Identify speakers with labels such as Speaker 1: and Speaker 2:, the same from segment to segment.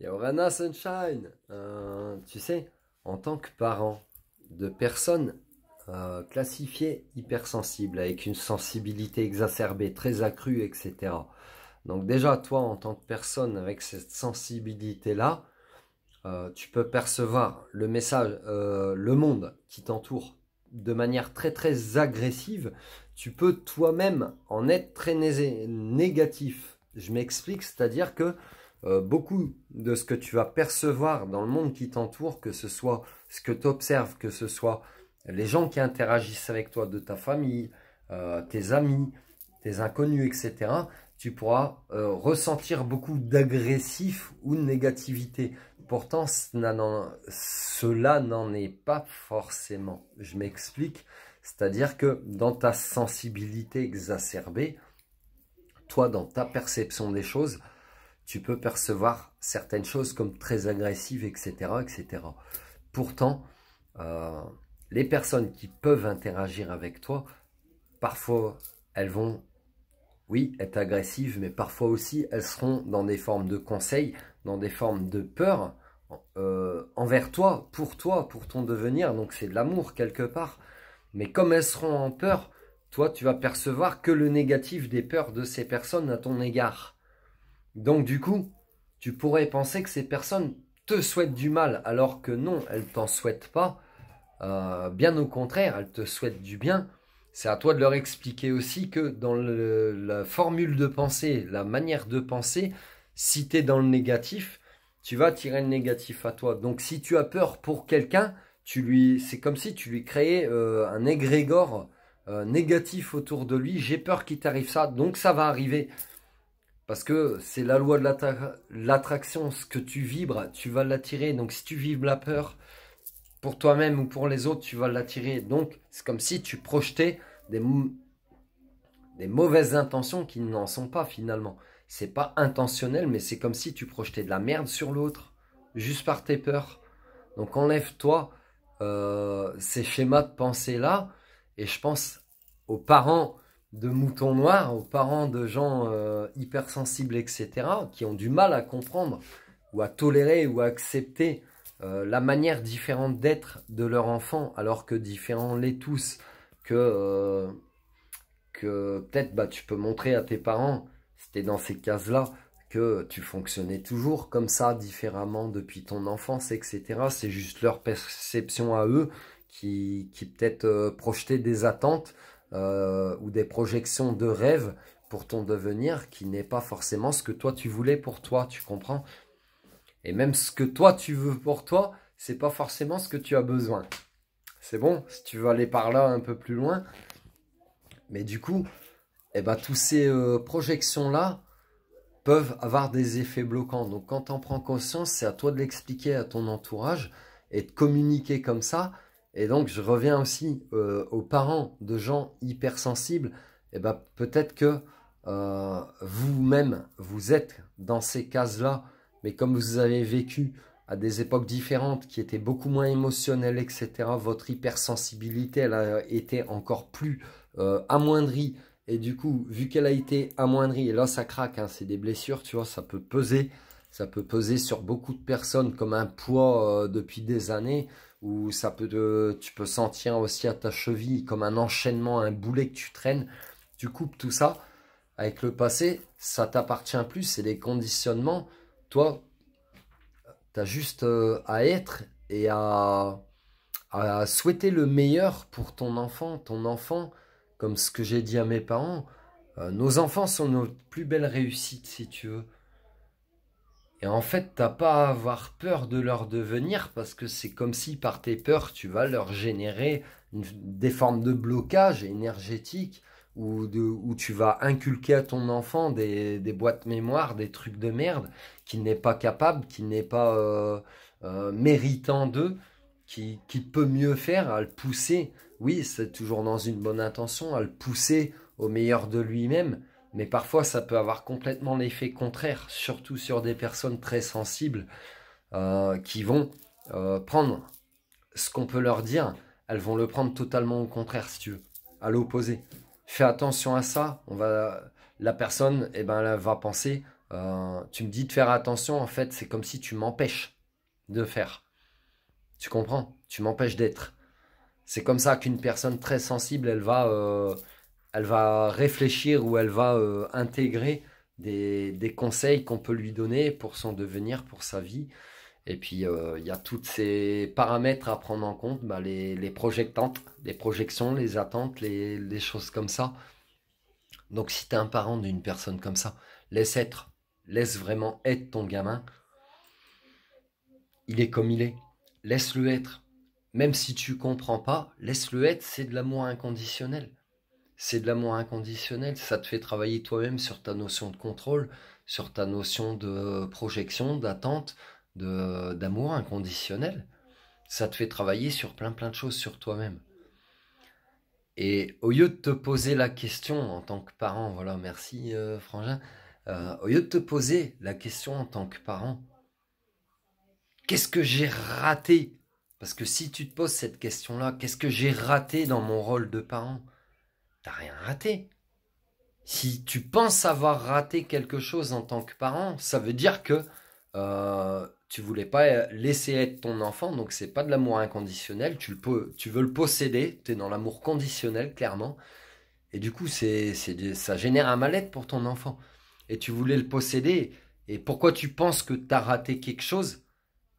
Speaker 1: Yorana Sunshine, tu sais, en tant que parent de personnes classifiées hypersensibles, avec une sensibilité exacerbée, très accrue, etc. Donc déjà, toi, en tant que personne avec cette sensibilité-là, tu peux percevoir le message, le monde qui t'entoure de manière très très agressive. Tu peux toi-même en être très négatif. Je m'explique, c'est-à-dire que beaucoup de ce que tu vas percevoir dans le monde qui t'entoure, que ce soit ce que tu observes, que ce soit les gens qui interagissent avec toi, de ta famille, tes amis, tes inconnus, etc., tu pourras ressentir beaucoup d'agressif ou de négativité. Pourtant, cela n'en est pas forcément. Je m'explique. C'est-à-dire que dans ta sensibilité exacerbée, toi, dans ta perception des choses, tu peux percevoir certaines choses comme très agressives, etc., etc. Pourtant, les personnes qui peuvent interagir avec toi, parfois, elles vont, oui, être agressives, mais parfois aussi, elles seront dans des formes de conseils, dans des formes de peur envers toi, pour ton devenir. Donc, c'est de l'amour quelque part. Mais comme elles seront en peur, toi, tu vas percevoir que le négatif des peurs de ces personnes à ton égard. Donc du coup, tu pourrais penser que ces personnes te souhaitent du mal, alors que non, elles t'en souhaitent pas. Bien au contraire, elles te souhaitent du bien. C'est à toi de leur expliquer aussi que dans la formule de pensée, la manière de penser, si tu es dans le négatif, tu vas tirer le négatif à toi. Donc si tu as peur pour quelqu'un, c'est comme si tu lui créais un égrégore négatif autour de lui. J'ai peur qu'il t'arrive ça, donc ça va arriver. Parce que c'est la loi de l'attraction, ce que tu vibres, tu vas l'attirer. Donc si tu vibres la peur pour toi-même ou pour les autres, tu vas l'attirer. Donc c'est comme si tu projetais des mauvaises intentions qui n'en sont pas finalement. C'est pas intentionnel, mais c'est comme si tu projetais de la merde sur l'autre, juste par tes peurs. Donc enlève-toi ces schémas de pensée-là. Et je pense aux parents de moutons noirs, aux parents de gens hypersensibles, etc., qui ont du mal à comprendre ou à tolérer ou à accepter la manière différente d'être de leur enfant, alors que différents l'est tous, que peut-être bah, tu peux montrer à tes parents, si tu es dans ces cases-là, que tu fonctionnais toujours comme ça, différemment depuis ton enfance, etc. C'est juste leur perception à eux qui peut-être projetaient des attentes ou des projections de rêve pour ton devenir qui n'est pas forcément ce que toi tu voulais pour toi, tu comprends? Et même ce que toi tu veux pour toi, c'est pas forcément ce que tu as besoin. C'est bon, si tu veux aller par là un peu plus loin. Mais du coup, eh ben, tous ces projections-là peuvent avoir des effets bloquants. Donc quand tu en prends conscience, c'est à toi de l'expliquer à ton entourage et de communiquer comme ça. Et donc je reviens aussi aux parents de gens hypersensibles. Et ben, peut-être que vous-même, vous êtes dans ces cases-là, mais comme vous avez vécu à des époques différentes qui étaient beaucoup moins émotionnelles, etc., votre hypersensibilité, elle a été encore plus amoindrie. Et du coup, vu qu'elle a été amoindrie, et là ça craque, hein, c'est des blessures, tu vois, ça peut peser sur beaucoup de personnes comme un poids depuis des années, ou tu peux sentir aussi à ta cheville comme un enchaînement, un boulet que tu traînes. Tu coupes tout ça. Avec le passé, ça t'appartient plus, c'est des conditionnements. Toi, tu as juste à être et à souhaiter le meilleur pour ton enfant. Ton enfant, comme ce que j'ai dit à mes parents, nos enfants sont nos plus belles réussites, si tu veux. Et en fait, t'as pas à avoir peur de leur devenir parce que c'est comme si par tes peurs, tu vas leur générer des formes de blocage énergétique où tu vas inculquer à ton enfant des boîtes mémoire, des trucs de merde qu'il n'est pas capable, qu'il n'est pas méritant d'eux, qui peut mieux faire, à le pousser. Oui, c'est toujours dans une bonne intention, à le pousser au meilleur de lui-même. Mais parfois, ça peut avoir complètement l'effet contraire, surtout sur des personnes très sensibles qui vont prendre ce qu'on peut leur dire, elles vont le prendre totalement au contraire, si tu veux, à l'opposé. Fais attention à ça. La personne, eh ben, elle va penser Tu me dis de faire attention, en fait, c'est comme si tu m'empêches de faire. Tu comprends? Tu m'empêches d'être. C'est comme ça qu'une personne très sensible, elle va réfléchir ou elle va intégrer des conseils qu'on peut lui donner pour son devenir, pour sa vie. Et puis, il y a tous ces paramètres à prendre en compte, bah, les projectantes, les projections, les attentes, les choses comme ça. Donc, si tu es un parent d'une personne comme ça, laisse être. Laisse vraiment être ton gamin. Il est comme il est. Laisse-le être. Même si tu comprends pas, laisse-le être, c'est de l'amour inconditionnel. C'est de l'amour inconditionnel, ça te fait travailler toi-même sur ta notion de contrôle, sur ta notion de projection, d'attente, d'amour inconditionnel. Ça te fait travailler sur plein de choses sur toi-même. Et au lieu de te poser la question en tant que parent, voilà, merci Frangin, au lieu de te poser la question en tant que parent, qu'est-ce que j'ai raté? Parce que si tu te poses cette question-là, qu'est-ce que j'ai raté dans mon rôle de parent? T'as rien raté. Si tu penses avoir raté quelque chose en tant que parent, ça veut dire que tu voulais pas laisser être ton enfant, donc c'est pas de l'amour inconditionnel, tu veux le posséder, tu es dans l'amour conditionnel, clairement, et du coup ça génère un mal-être pour ton enfant. Et tu voulais le posséder, et pourquoi tu penses que tu as raté quelque chose?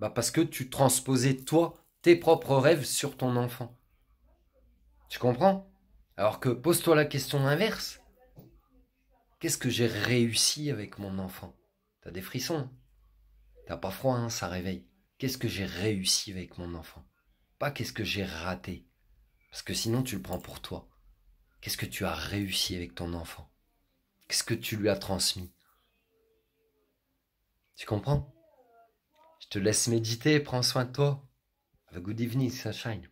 Speaker 1: Bah parce que tu transposais toi, tes propres rêves sur ton enfant. Tu comprends? Alors que pose-toi la question inverse. Qu'est-ce que j'ai réussi avec mon enfant? T'as des frissons, hein? T'as pas froid, hein, ça réveille. Qu'est-ce que j'ai réussi avec mon enfant? Pas qu'est-ce que j'ai raté. Parce que sinon tu le prends pour toi. Qu'est-ce que tu as réussi avec ton enfant? Qu'est-ce que tu lui as transmis? Tu comprends? Je te laisse méditer, prends soin de toi. Have a good evening, sunshine.